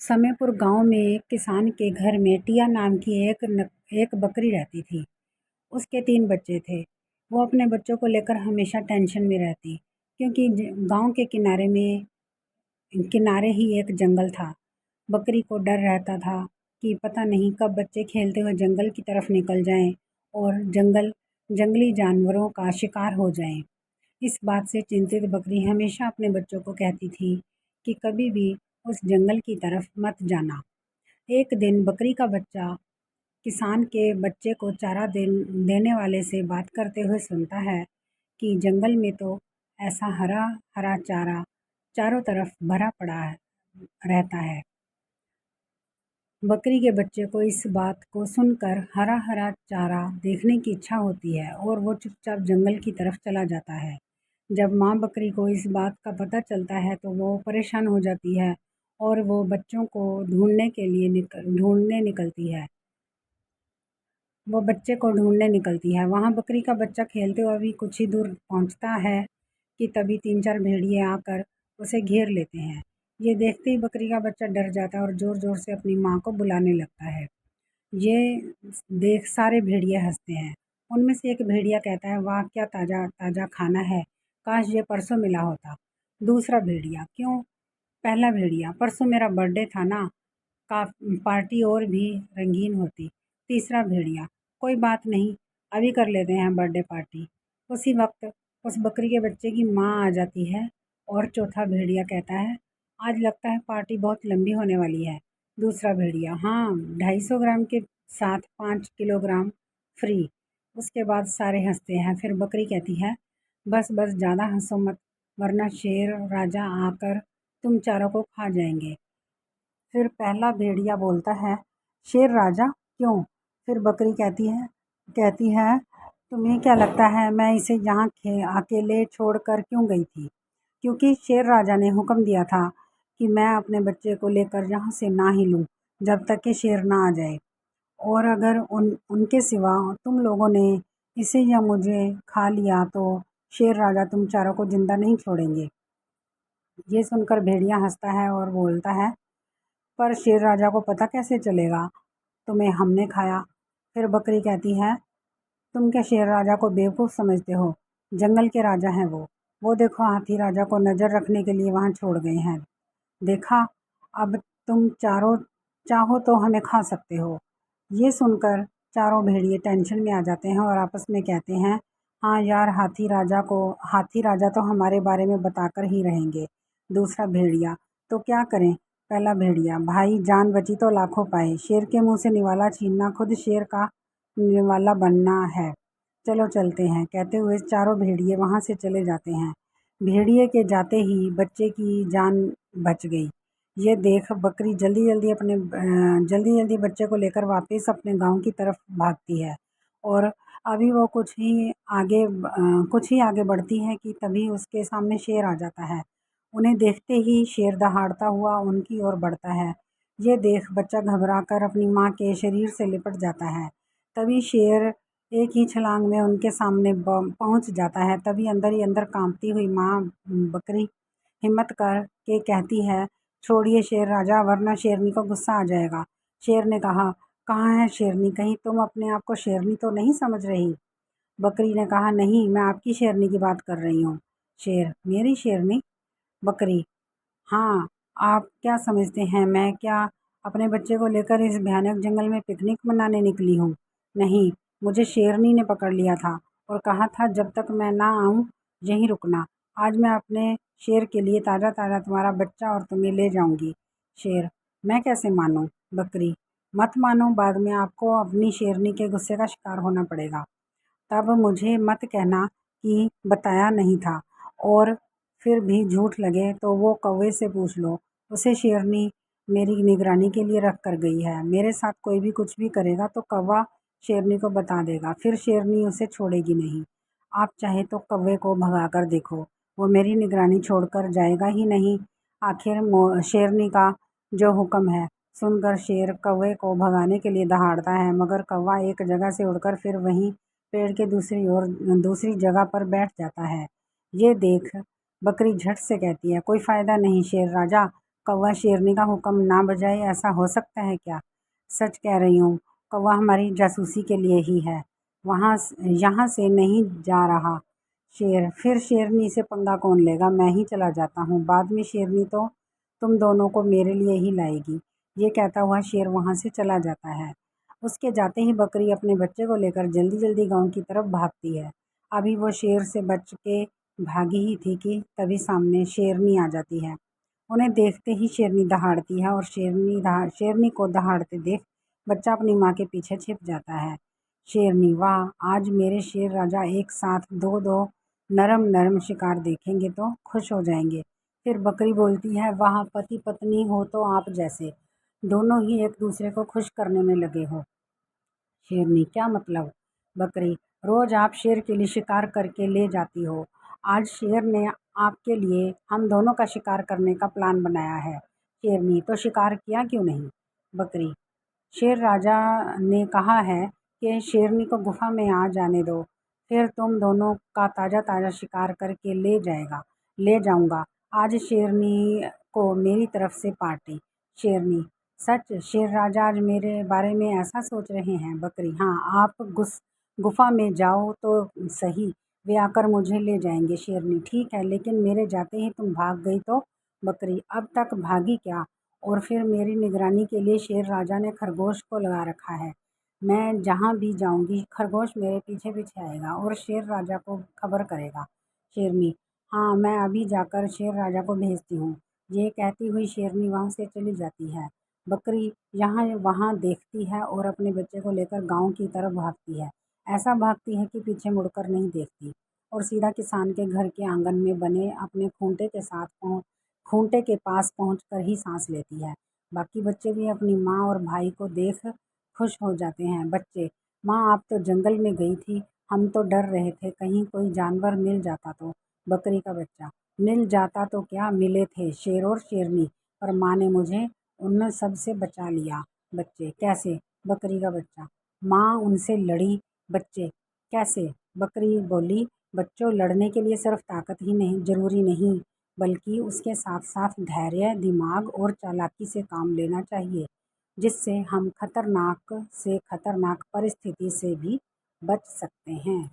समयपुर गांव में एक किसान के घर में टिया नाम की एक बकरी रहती थी। उसके 3 बच्चे थे। वो अपने बच्चों को लेकर हमेशा टेंशन में रहती, क्योंकि गांव के किनारे ही एक जंगल था। बकरी को डर रहता था कि पता नहीं कब बच्चे खेलते हुए जंगल की तरफ निकल जाएं और जंगली जानवरों का शिकार हो जाएं। इस बात से चिंतित बकरी हमेशा अपने बच्चों को कहती थी कि कभी भी उस जंगल की तरफ मत जाना। एक दिन बकरी का बच्चा किसान के बच्चे को देने वाले से बात करते हुए सुनता है कि जंगल में तो ऐसा हरा हरा चारा चारों तरफ भरा पड़ा रहता है। बकरी के बच्चे को इस बात को सुनकर हरा हरा चारा देखने की इच्छा होती है और वो चुपचाप जंगल की तरफ चला जाता है। जब माँ बकरी को इस बात का पता चलता है तो वो परेशान हो जाती है और वो बच्चों को ढूंढने निकलती है। वहाँ बकरी का बच्चा खेलते हुए भी कुछ ही दूर पहुँचता है कि तभी 3-4 भेड़िए आकर उसे घेर लेते हैं। ये देखते ही बकरी का बच्चा डर जाता है और ज़ोर-ज़ोर से अपनी माँ को बुलाने लगता है। ये देख सारे भेड़िए हँसते हैं। उनमें से एक भेड़िया कहता है, वाह क्या ताज़ा ताज़ा खाना है, काश ये परसों मिला होता। दूसरा भेड़िया, क्यों? पहला भेड़िया, परसों मेरा बर्थडे था ना, का पार्टी और भी रंगीन होती। तीसरा भेड़िया, कोई बात नहीं, अभी कर लेते हैं बर्थडे पार्टी। उसी वक्त उस बकरी के बच्चे की माँ आ जाती है और चौथा भेड़िया कहता है, आज लगता है पार्टी बहुत लंबी होने वाली है। दूसरा भेड़िया, हाँ, 250 ग्राम के साथ 5 किलोग्राम फ्री। उसके बाद सारे हंसते हैं। फिर बकरी कहती है, बस बस ज़्यादा हंसो मत, वरना शेर राजा आकर तुम चारों को खा जाएंगे। फिर पहला भेड़िया बोलता है, शेर राजा क्यों? फिर बकरी कहती है तुम्हें क्या लगता है मैं इसे यहाँ अकेले छोड़कर क्यों गई थी? क्योंकि शेर राजा ने हुक्म दिया था कि मैं अपने बच्चे को लेकर यहाँ से ना हिलूं जब तक कि शेर ना आ जाए। और अगर उनके सिवा तुम लोगों ने इसे या मुझे खा लिया तो शेर राजा तुम चारों को जिंदा नहीं छोड़ेंगे। ये सुनकर भेड़िया हंसता है और बोलता है, पर शेर राजा को पता कैसे चलेगा तुम्हें हमने खाया? फिर बकरी कहती है, तुम क्या शेर राजा को बेवकूफ़ समझते हो? जंगल के राजा हैं वो देखो हाथी राजा को नज़र रखने के लिए वहाँ छोड़ गए हैं। देखा, अब तुम चारों चाहो तो हमें खा सकते हो। ये सुनकर चारों भेड़िए टेंशन में आ जाते हैं और आपस में कहते हैं, हाँ यार, हाथी राजा तो हमारे बारे में बताकर ही रहेंगे। दूसरा भेड़िया, तो क्या करें? पहला भेड़िया, भाई जान बची तो लाखों पाए, शेर के मुंह से निवाला छीनना खुद शेर का निवाला बनना है। चलो चलते हैं। कहते हुए चारों भेड़िए वहाँ से चले जाते हैं। भेड़िए के जाते ही बच्चे की जान बच गई। ये देख बकरी जल्दी जल्दी बच्चे को लेकर वापस अपने गांव की तरफ भागती है और अभी वो कुछ ही आगे बढ़ती है कि तभी उसके सामने शेर आ जाता है। उन्हें देखते ही शेर दहाड़ता हुआ उनकी ओर बढ़ता है। ये देख बच्चा घबराकर अपनी माँ के शरीर से लिपट जाता है। तभी शेर एक ही छलांग में उनके सामने पहुंच जाता है। तभी अंदर ही अंदर कांपती हुई माँ बकरी हिम्मत करके कहती है, छोड़िए शेर राजा, वरना शेरनी को गुस्सा आ जाएगा। शेर ने कहा, कहाँ है शेरनी? कहीं तुम अपने आप को शेरनी तो नहीं समझ रही? बकरी ने कहा, नहीं, मैं आपकी शेरनी की बात कर रही हूँ। शेर, मेरी शेरनी? बकरी, हाँ, आप क्या समझते हैं मैं क्या अपने बच्चे को लेकर इस भयानक जंगल में पिकनिक मनाने निकली हूँ? नहीं, मुझे शेरनी ने पकड़ लिया था और कहा था जब तक मैं ना आऊँ यहीं रुकना। आज मैं अपने शेर के लिए ताज़ा ताज़ा तुम्हारा बच्चा और तुम्हें ले जाऊँगी। शेर, मैं कैसे मानूँ? बकरी, मत मानो, बाद में आपको अपनी शेरनी के गुस्से का शिकार होना पड़ेगा। तब मुझे मत कहना कि बताया नहीं था, और फिर भी झूठ लगे तो वो कौवे से पूछ लो। उसे शेरनी मेरी निगरानी के लिए रख कर गई है। मेरे साथ कोई भी कुछ भी करेगा तो कौवा शेरनी को बता देगा, फिर शेरनी उसे छोड़ेगी नहीं। आप चाहे तो कौवे को भगा कर देखो, वो मेरी निगरानी छोड़कर जाएगा ही नहीं। आखिर शेरनी का जो हुक्म है सुनकर शेर कौवे को भगाने के लिए दहाड़ता है, मगर कौवा एक जगह से उड़कर फिर वहीं पेड़ के दूसरी जगह पर बैठ जाता है। ये देख बकरी झट से कहती है, कोई फ़ायदा नहीं शेर राजा, कौवा शेरनी का हुक्म ना बजाए, ऐसा हो सकता है क्या? सच कह रही हूँ, कौवा हमारी जासूसी के लिए ही है। यहाँ से नहीं जा रहा। शेर, फिर शेरनी से पंगा कौन लेगा? मैं ही चला जाता हूँ, बाद में शेरनी तो तुम दोनों को मेरे लिए ही लाएगी। ये कहता हुआ शेर वहाँ से चला जाता है। उसके जाते ही बकरी अपने बच्चे को लेकर जल्दी जल्दी गांव की तरफ भागती है। अभी वो शेर से बच के भागी ही थी कि तभी सामने शेरनी आ जाती है। उन्हें देखते ही शेरनी दहाड़ती है और शेरनी को दहाड़ते देख बच्चा अपनी माँ के पीछे छिप जाता है। शेरनी, वाह, आज मेरे शेर राजा एक साथ दो दो नरम नरम शिकार देखेंगे तो खुश हो जाएंगे। फिर बकरी बोलती है, वाह, पति पत्नी हो तो आप जैसे, दोनों ही एक दूसरे को खुश करने में लगे हो। शेरनी, क्या मतलब? बकरी, रोज आप शेर के लिए शिकार करके ले जाती हो, आज शेर ने आपके लिए हम दोनों का शिकार करने का प्लान बनाया है। शेरनी, तो शिकार किया क्यों नहीं? बकरी, शेर राजा ने कहा है कि शेरनी को गुफा में आ जाने दो, फिर तुम दोनों का ताज़ा ताज़ा शिकार करके ले जाऊंगा। आज शेरनी को मेरी तरफ से पार्टी। शेरनी, सच? शेर राजा आज मेरे बारे में ऐसा सोच रहे हैं? बकरी, हाँ, आप गुफा में जाओ तो सही, वे आकर मुझे ले जाएंगे। शेरनी, ठीक है, लेकिन मेरे जाते ही तुम भाग गई तो? बकरी, अब तक भागी क्या? और फिर मेरी निगरानी के लिए शेर राजा ने खरगोश को लगा रखा है। मैं जहाँ भी जाऊंगी खरगोश मेरे पीछे पीछे आएगा और शेर राजा को खबर करेगा। शेरनी, हाँ, मैं अभी जाकर शेर राजा को भेजती हूँ। ये कहती हुई शेरनी वहाँ से चली जाती है। बकरी यहाँ वहाँ देखती है और अपने बच्चे को लेकर गांव की तरफ भागती है। ऐसा भागती है कि पीछे मुड़कर नहीं देखती और सीधा किसान के घर के आंगन में बने अपने खूंटे के पास पहुंचकर ही सांस लेती है। बाकी बच्चे भी अपनी माँ और भाई को देख खुश हो जाते हैं। बच्चे, माँ, आप तो जंगल में गई थी, हम तो डर रहे थे कहीं कोई जानवर मिल जाता तो। बकरी का बच्चा, मिल जाता तो क्या, मिले थे शेर और शेरनी, पर माँ ने मुझे उन सब से बचा लिया। बच्चे, कैसे? बकरी का बच्चा, माँ उनसे लड़ी। बच्चे, कैसे? बकरी बोली, बच्चों, लड़ने के लिए सिर्फ ताकत ही नहीं ज़रूरी नहीं, बल्कि उसके साथ साथ धैर्य, दिमाग और चालाकी से काम लेना चाहिए, जिससे हम खतरनाक परिस्थिति से भी बच सकते हैं।